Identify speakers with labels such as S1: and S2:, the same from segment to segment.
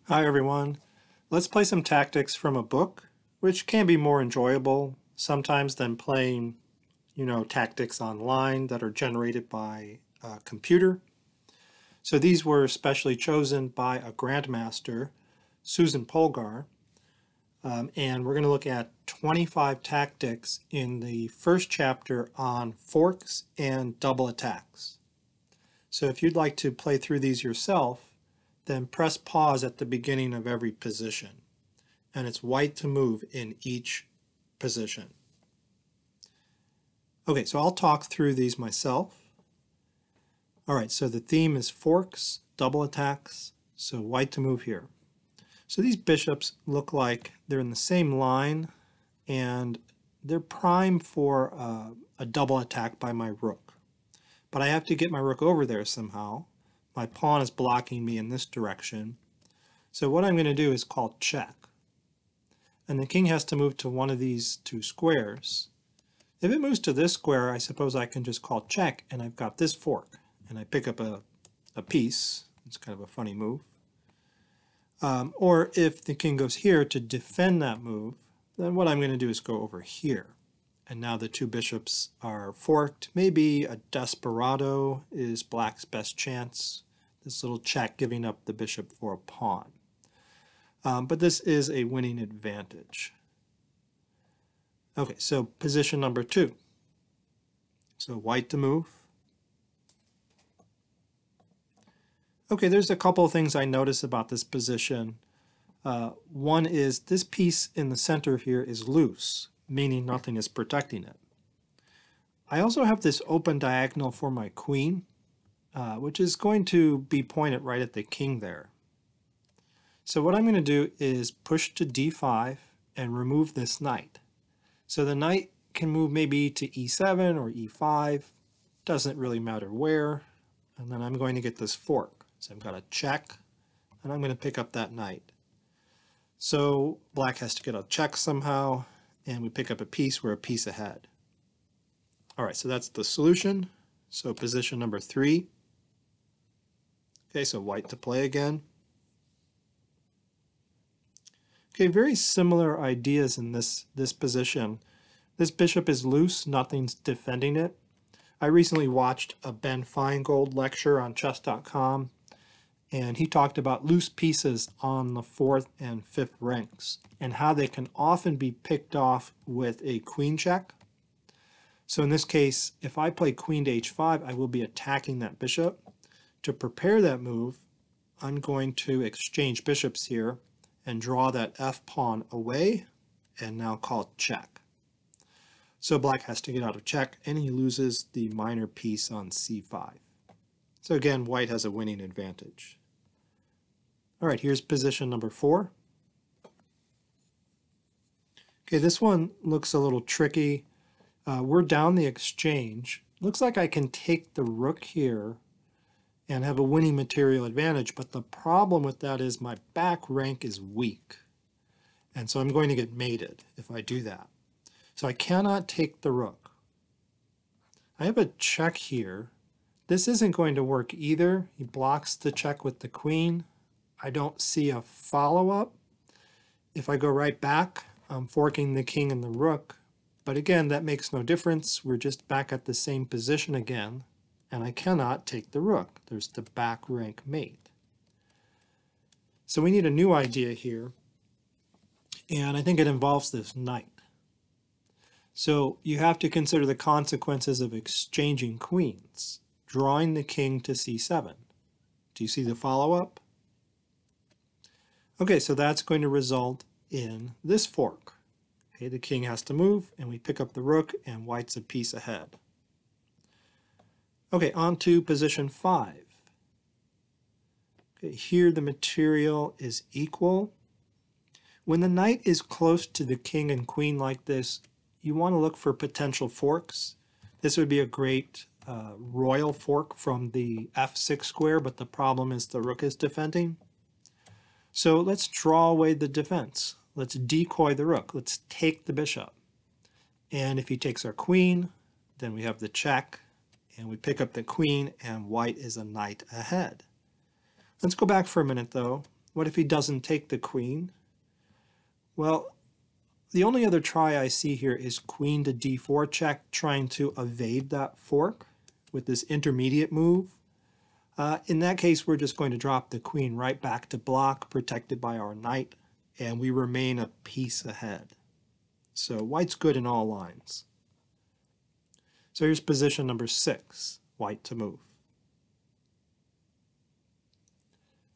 S1: Hi everyone. Let's play some tactics from a book, which can be more enjoyable sometimes than playing, tactics online that are generated by a computer. So these were specially chosen by a grandmaster, Susan Polgar, and we're going to look at 25 tactics in the first chapter on forks and double attacks. So if you'd like to play through these yourself, then press pause at the beginning of every position. And it's white to move in each position. Okay, so I'll talk through these myself. All right, so the theme is forks, double attacks, so white to move here. So these bishops look like they're in the same line, and they're prime for a double attack by my rook. But I have to get my rook over there somehow. My pawn is blocking me in this direction. So what I'm going to do is call check. And the king has to move to one of these two squares. If it moves to this square, I suppose I can just call check, and I've got this fork. And I pick up a piece. It's kind of a funny move. Or if the king goes here to defend that move, then what I'm going to do is go over here. And now the two bishops are forked. Maybe a desperado is black's best chance. This little check giving up the bishop for a pawn. But this is a winning advantage. Okay, so position number 2. So white to move. Okay, there's a couple of things I notice about this position. One is this piece in the center here is loose, meaning nothing is protecting it. I also have this open diagonal for my queen, which is going to be pointed right at the king there. So what I'm going to do is push to d5 and remove this knight. So the knight can move maybe to e7 or e5, doesn't really matter where, and then I'm going to get this fork. So I've got a check, and I'm going to pick up that knight. So black has to get a check somehow, and we pick up a piece, we're a piece ahead. All right, so that's the solution. So position number 3. Okay, so white to play again. Okay, very similar ideas in this position. This bishop is loose, nothing's defending it. I recently watched a Ben Feingold lecture on chess.com, and he talked about loose pieces on the 4th and 5th ranks and how they can often be picked off with a queen check. So in this case, if I play queen to h5, I will be attacking that bishop. To prepare that move, I'm going to exchange bishops here and draw that f pawn away and now call check. So black has to get out of check, and he loses the minor piece on c5. So again, white has a winning advantage. All right, here's position number 4. Okay, this one looks a little tricky. We're down the exchange. Looks like I can take the rook here and have a winning material advantage, but the problem with that is my back rank is weak. And so I'm going to get mated if I do that. So I cannot take the rook. I have a check here. This isn't going to work either. He blocks the check with the queen. I don't see a follow-up. If I go right back, I'm forking the king and the rook. But again, that makes no difference. We're just back at the same position again, and I cannot take the rook. There's the back rank mate. So we need a new idea here, and I think it involves this knight. So you have to consider the consequences of exchanging queens, drawing the king to c7. Do you see the follow-up? Okay, so that's going to result in this fork. Okay, the king has to move, and we pick up the rook, and white's a piece ahead. Okay, on to position 5. Okay, here the material is equal. When the knight is close to the king and queen like this, you want to look for potential forks. This would be a great royal fork from the f6 square, but the problem is the rook is defending. So let's draw away the defense. Let's decoy the rook. Let's take the bishop. And if he takes our queen, then we have the check, and we pick up the queen, and white is a knight ahead. Let's go back for a minute, though. What if he doesn't take the queen? Well, the only other try I see here is queen to d4 check, trying to evade that fork with this intermediate move. In that case, we're just going to drop the queen right back to block, protected by our knight, and we remain a piece ahead. So white's good in all lines. So here's position number 6, white to move.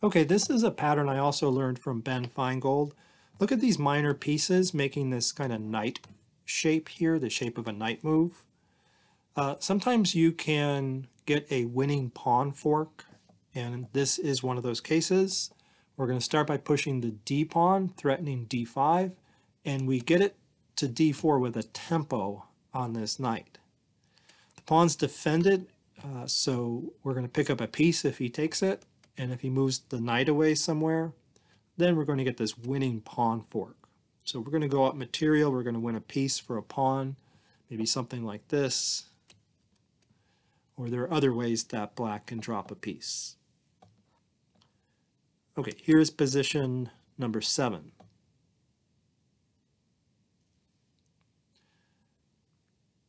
S1: Okay, this is a pattern I also learned from Ben Feingold. Look at these minor pieces making this kind of knight shape here, the shape of a knight move. Sometimes you can get a winning pawn fork, and this is one of those cases. We're going to start by pushing the d pawn, threatening d5, and we get it to d4 with a tempo on this knight. The pawn's defended, so we're going to pick up a piece if he takes it, and if he moves the knight away somewhere, then we're going to get this winning pawn fork. So we're going to go up material, we're going to win a piece for a pawn, maybe something like this, or there are other ways that black can drop a piece. Okay, here's position number 7.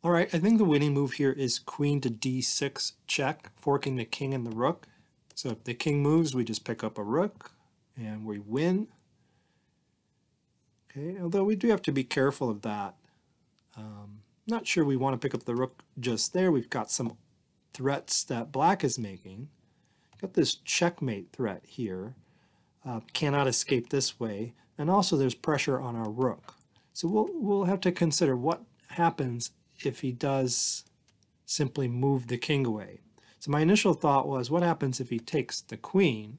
S1: All right, I think the winning move here is queen to d6 check, forking the king and the rook. So if the king moves, we just pick up a rook and we win. Okay, although we do have to be careful of that. Not sure we want to pick up the rook just there. We've got some threats that black is making. Got this checkmate threat here. Cannot escape this way. And also there's pressure on our rook. So we'll have to consider what happens if he does simply move the king away. So my initial thought was, what happens if he takes the queen?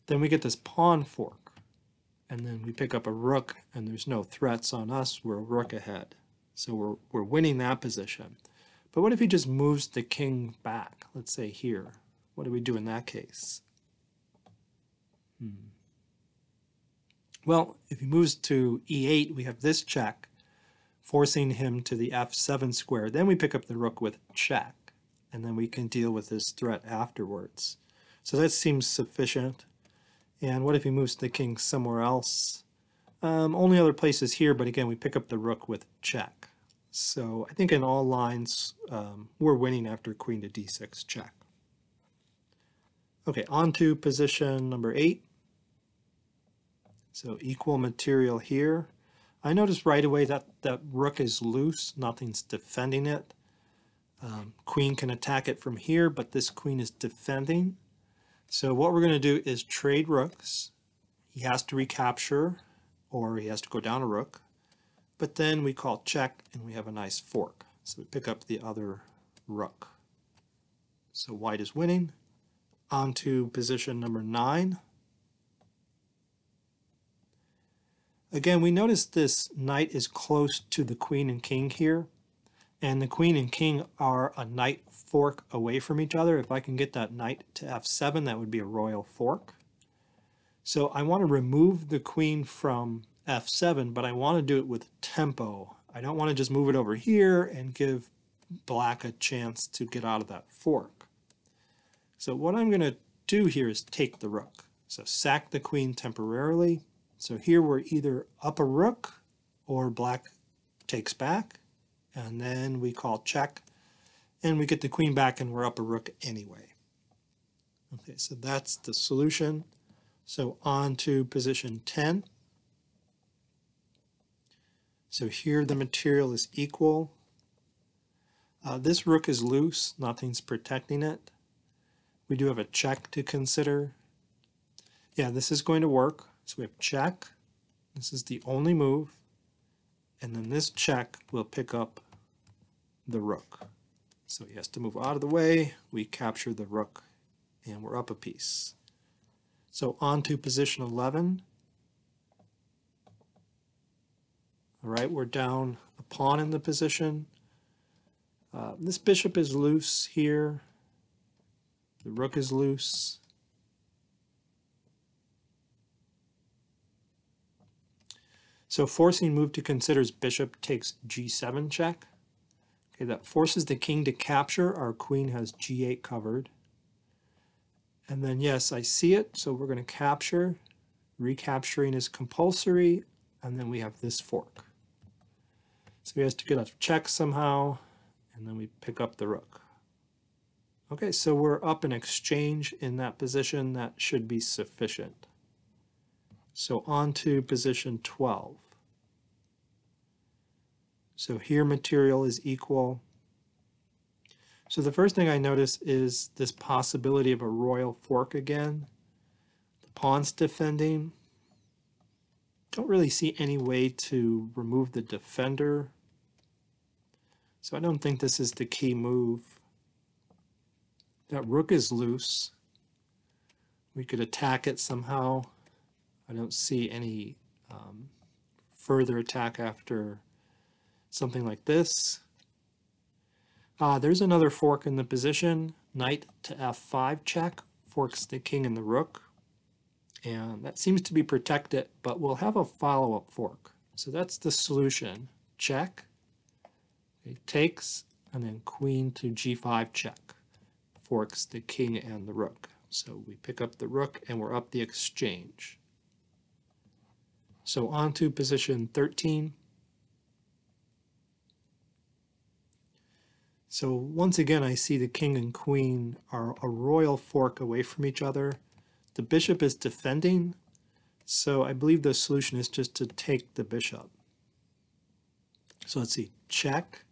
S1: Then we get this pawn fork, and then we pick up a rook, and there's no threats on us. We're a rook ahead. So we're winning that position. But what if he just moves the king back? Let's say here. What do we do in that case? Well, if he moves to e8, we have this check, forcing him to the f7 square. Then we pick up the rook with check, and then we can deal with this threat afterwards. So that seems sufficient. And what if he moves the king somewhere else? Only other places here, but again, we pick up the rook with check. So I think in all lines, we're winning after queen to d6 check. Okay, on to position number 8. So equal material here. I noticed right away that that rook is loose, nothing's defending it. Queen can attack it from here, but this queen is defending. So what we're going to do is trade rooks. He has to recapture, or he has to go down a rook. But then we call check, and we have a nice fork. So we pick up the other rook. So white is winning. On to position number 9. Again, we notice this knight is close to the queen and king here, and the queen and king are a knight fork away from each other. If I can get that knight to f7, that would be a royal fork. So I want to remove the queen from f7, but I want to do it with tempo. I don't want to just move it over here and give black a chance to get out of that fork. So what I'm going to do here is take the rook. So sack the queen temporarily. So here we're either up a rook or black takes back, and then we call check, and we get the queen back and we're up a rook anyway. Okay, so that's the solution. So on to position 10. So here the material is equal. This rook is loose, nothing's protecting it. We do have a check to consider. Yeah, this is going to work. So we have check, this is the only move, and then this check will pick up the rook. So he has to move out of the way, we capture the rook, and we're up a piece. So on to position 11. All right, we're down a pawn in the position. This bishop is loose here, the rook is loose. So forcing move to consider is bishop takes g7 check. Okay, that forces the king to capture. Our queen has g8 covered. And then yes, I see it, so we're going to capture. Recapturing is compulsory, and then we have this fork. So he has to get a check somehow, and then we pick up the rook. Okay, so we're up an exchange in that position. That should be sufficient. So on to position 12. So here material is equal. So the first thing I notice is this possibility of a royal fork again. The pawn's defending. Don't really see any way to remove the defender. So I don't think this is the key move. That rook is loose. We could attack it somehow. I don't see any further attack after something like this. There's another fork in the position. Knight to f5 check forks the king and the rook. And that seems to be protected, but we'll have a follow-up fork. So that's the solution. Check. It takes, and then queen to g5 check. Forks the king and the rook. So we pick up the rook and we're up the exchange. So on to position 13. So once again I see the king and queen are a royal fork away from each other. The bishop is defending, so I believe the solution is just to take the bishop. So let's see, check,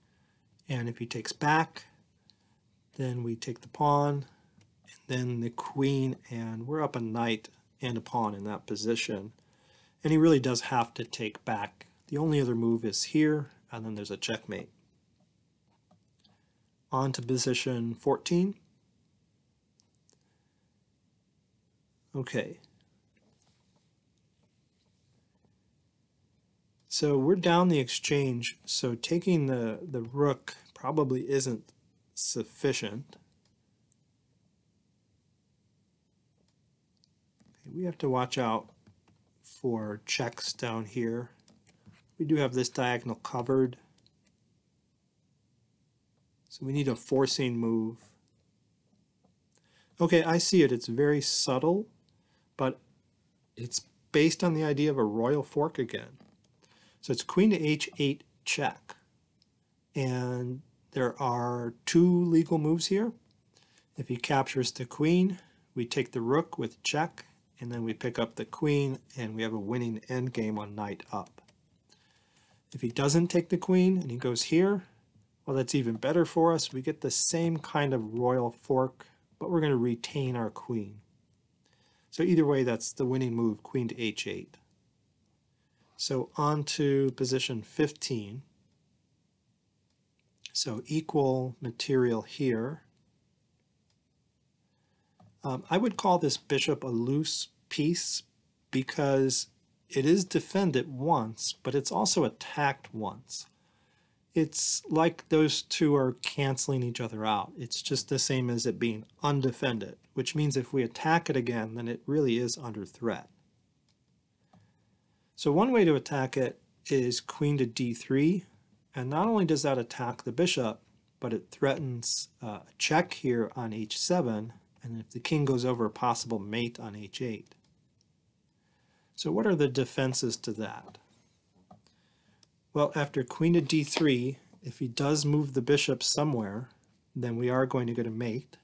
S1: and if he takes back, then we take the pawn, and then the queen, and we're up a knight and a pawn in that position. And he really does have to take back. The only other move is here, and then there's a checkmate. On to position 14. Okay. So we're down the exchange, so taking the rook probably isn't sufficient. Okay, we have to watch out for checks down here. We do have this diagonal covered. So we need a forcing move. Okay, I see it. It's very subtle, but it's based on the idea of a royal fork again. So it's queen to h8 check. And there are two legal moves here. If he captures the queen, we take the rook with check, and then we pick up the queen, and we have a winning endgame on knight up. If he doesn't take the queen and he goes here, well, that's even better for us. We get the same kind of royal fork, but we're going to retain our queen. So either way, that's the winning move, queen to h8. So on to position 15. So equal material here. I would call this bishop a loose piece because it is defended once, but it's also attacked once. It's like those two are canceling each other out. It's just the same as it being undefended, which means if we attack it again, then it really is under threat. So one way to attack it is queen to d3, and not only does that attack the bishop, but it threatens a check here on h7, and if the king goes over, a possible mate on h8. So what are the defenses to that? Well, after queen to d3, if he does move the bishop somewhere, then we are going to get a mate.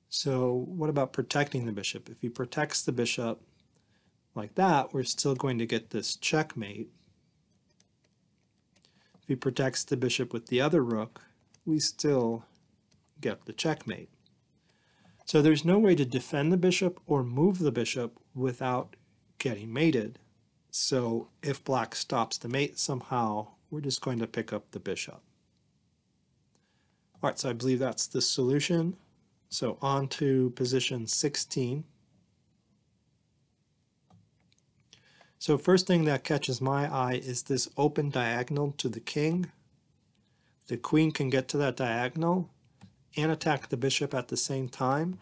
S1: So what about protecting the bishop? If he protects the bishop like that, we're still going to get this checkmate. If he protects the bishop with the other rook, we still get the checkmate. So there's no way to defend the bishop or move the bishop without getting mated. So if black stops the mate somehow, we're just going to pick up the bishop. All right, so I believe that's the solution. So on to position 16. So first thing that catches my eye is this open diagonal to the king. The queen can get to that diagonal and attack the bishop at the same time,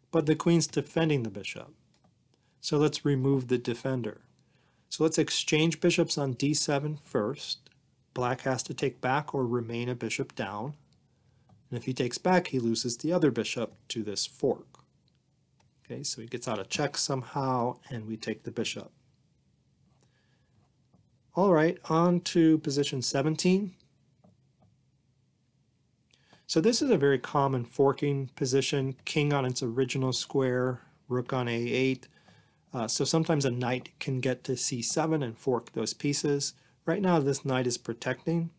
S1: but the queen's defending the bishop. So let's remove the defender. So let's exchange bishops on d7 first. Black has to take back or remain a bishop down. And if he takes back, he loses the other bishop to this fork. Okay, so he gets out of check somehow, and we take the bishop. All right, on to position 17. So this is a very common forking position, king on its original square, rook on a8. So sometimes a knight can get to c7 and fork those pieces. Right now this knight is protecting,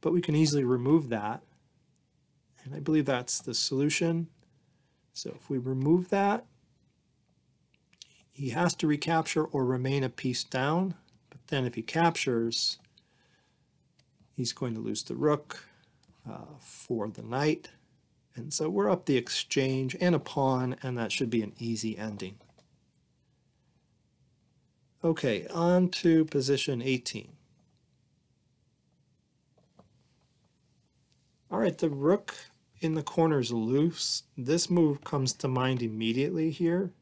S1: but we can easily remove that. And I believe that's the solution. So if we remove that, he has to recapture or remain a piece down. But then if he captures, he's going to lose the rook for the knight. And so we're up the exchange and a pawn, and that should be an easy ending. Okay, on to position 18. All right, the rook in the corner is loose. This move comes to mind immediately here,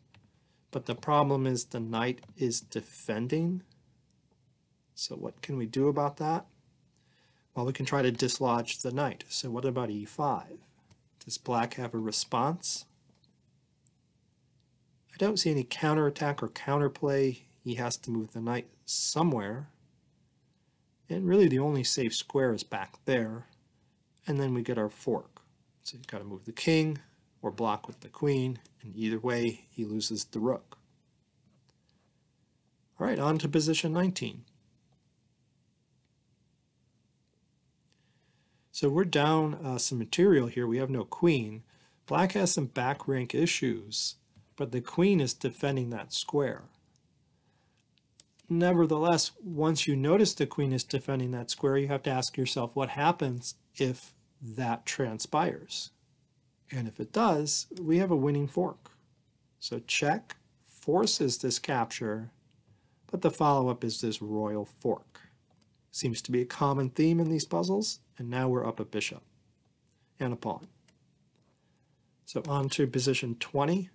S1: but the problem is the knight is defending. So what can we do about that? Well, we can try to dislodge the knight. So what about e5? Does black have a response? I don't see any counterattack or counterplay. He has to move the knight somewhere. And really the only safe square is back there. And then we get our fork. So you've got to move the king or block with the queen. And either way, he loses the rook. All right, on to position 19. So we're down some material here. We have no queen. Black has some back rank issues, but the queen is defending that square. Nevertheless, once you notice the queen is defending that square, you have to ask yourself what happens if that transpires. And if it does, we have a winning fork. So check forces this capture, but the follow-up is this royal fork. Seems to be a common theme in these puzzles, and now we're up a bishop and a pawn. So on to position 20.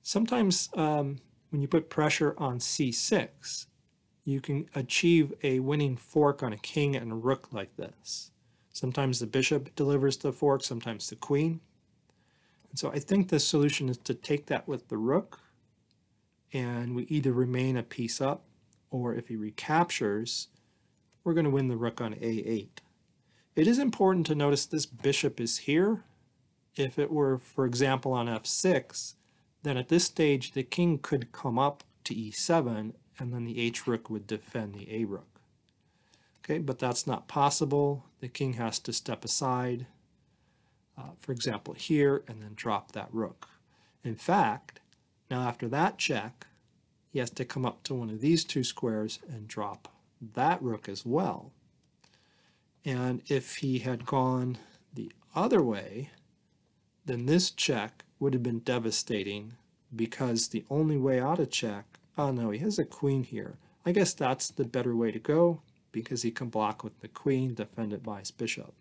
S1: Sometimes when you put pressure on c6, you can achieve a winning fork on a king and a rook like this. Sometimes the bishop delivers the fork, sometimes the queen. And so I think the solution is to take that with the rook, and we either remain a piece up, or if he recaptures, we're going to win the rook on a8. It is important to notice this bishop is here. If it were, for example, on f6, then at this stage the king could come up to e7, and then the h-rook would defend the a-rook. Okay, but that's not possible. The king has to step aside, for example here, and then drop that rook. In fact, now after that check, he has to come up to one of these two squares and drop that rook as well. And if he had gone the other way, then this check would have been devastating, because the only way out of check, oh no, he has a queen here. I guess that's the better way to go, because he can block with the queen, defend it by his bishop.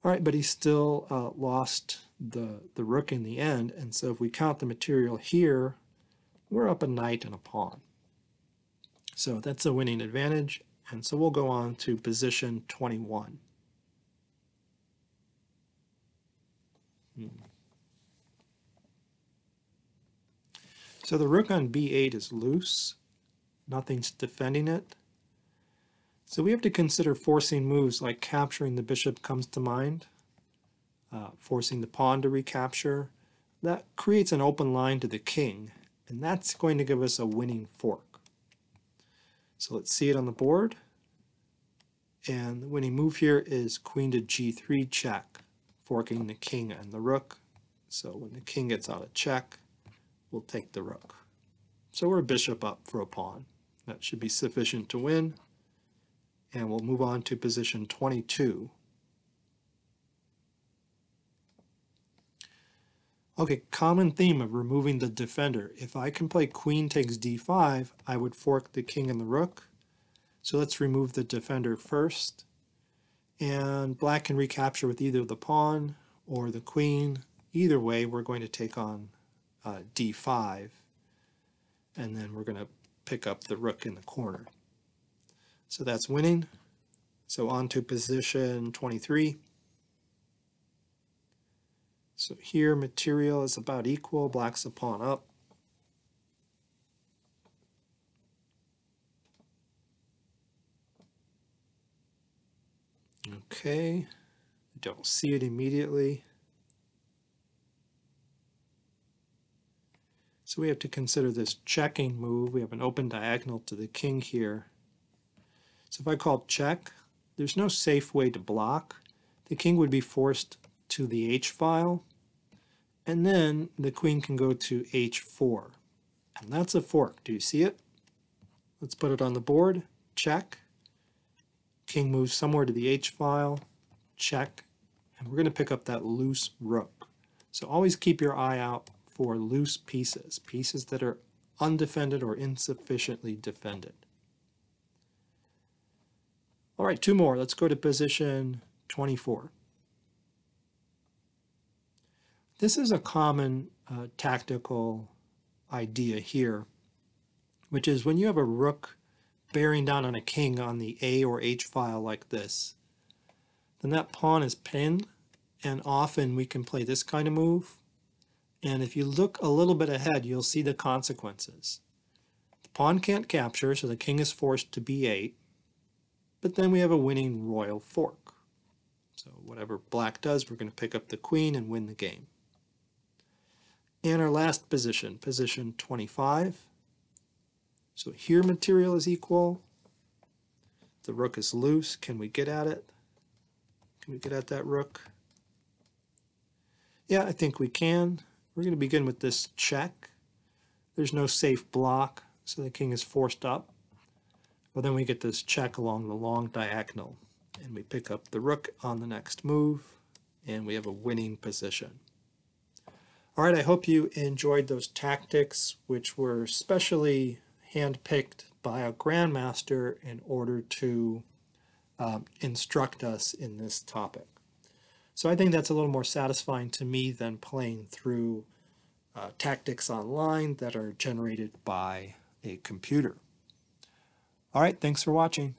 S1: All right, but he still lost the rook in the end, and so if we count the material here, we're up a knight and a pawn. So that's a winning advantage, and so we'll go on to position 21. So the rook on b8 is loose. Nothing's defending it. So we have to consider forcing moves like capturing the bishop comes to mind, forcing the pawn to recapture. That creates an open line to the king, and that's going to give us a winning fork. So let's see it on the board. And the winning move here is queen to g3 check, forking the king and the rook. So when the king gets out of check, we'll take the rook. So we're a bishop up for a pawn. That should be sufficient to win. And we'll move on to position 22. Okay, common theme of removing the defender. If I can play queen takes d5, I would fork the king and the rook. So let's remove the defender first. And black can recapture with either the pawn or the queen. Either way, we're going to take on d5. And then we're going to pick up the rook in the corner. So that's winning. So on to position 23. So here material is about equal, black's a pawn up. Okay, don't see it immediately. So we have to consider this checking move. We have an open diagonal to the king here. So if I call check, there's no safe way to block. The king would be forced to the h file, and then the queen can go to h4. And that's a fork. Do you see it? Let's put it on the board. Check. King moves somewhere to the h file. Check. And we're going to pick up that loose rook. So always keep your eye out for loose pieces, pieces that are undefended or insufficiently defended. All right, two more. Let's go to position 24. This is a common tactical idea here, which is when you have a rook bearing down on a king on the A or H file like this, then that pawn is pinned, and often we can play this kind of move. And if you look a little bit ahead, you'll see the consequences. The pawn can't capture, so the king is forced to B8, but then we have a winning royal fork. So whatever black does, we're going to pick up the queen and win the game. And our last position, position 25. So here material is equal. The rook is loose. Can we get at it? Can we get at that rook? Yeah, I think we can. We're going to begin with this check. There's no safe block, so the king is forced up. Well, then we get this check along the long diagonal, and we pick up the rook on the next move, and we have a winning position. All right, I hope you enjoyed those tactics, which were specially handpicked by a grandmaster in order to instruct us in this topic. So I think that's a little more satisfying to me than playing through tactics online that are generated by a computer. All right, thanks for watching.